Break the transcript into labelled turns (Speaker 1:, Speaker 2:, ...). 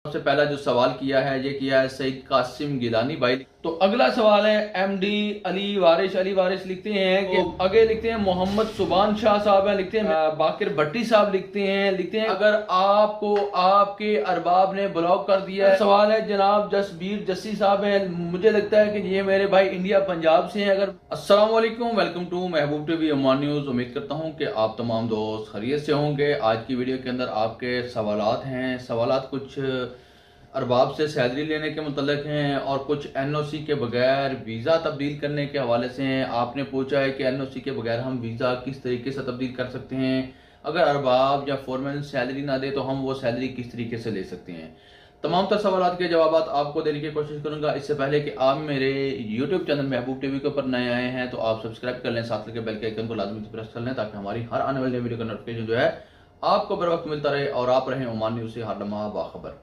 Speaker 1: सबसे पहला जो सवाल किया है ये किया है सईद कासिम गिलानी भाई। तो अगला सवाल है एमडी अली वारिस लिखते हैं कि आगे लिखते हैं मोहम्मद सुबान शाह साहब हैं, लिखते हैं बाकिर भट्टी साहब लिखते हैं अगर आपको आपके अरबाब ने ब्लॉक कर दिया है। सवाल है जनाब जसबीर जस्सी साहब हैं, मुझे लगता है कि ये मेरे भाई इंडिया पंजाब से हैं। अगर अस्सलाम वालेकुम, welcome to Mehboob TV Oman news. उम्मीद करता हूँ कि आप तमाम दोस्त खैरियत से होंगे। आज की वीडियो के अंदर आपके सवालात हैं, सवालात कुछ अरबाब से सैलरी लेने के मुतल्लिक हैं और कुछ एनओसी के बगैर वीज़ा तब्दील करने के हवाले से हैं। आपने पूछा है कि एनओसी के बगैर हम वीज़ा किस तरीके से तब्दील कर सकते हैं, अगर अरबाब या फोरमैन सैलरी ना दे तो हम वो सैलरी किस तरीके से ले सकते हैं। तमाम तर सवाल के जवाब आपको देने की कोशिश करूंगा। इससे पहले कि आप मेरे यूट्यूब चैनल महबूब टीवी के ऊपर नए आए हैं तो आप सब्सक्राइब कर लें, साथ लेकर बेल के आइकन को लाजमी प्रेस कर लें ताकि हमारी हर आने वाली वीडियो का नोटिफिकेशन जो है आपको बर वक्त मिलता रहे और आप रहें ओमान न्यूज़ से हर लम्हा बाखबर।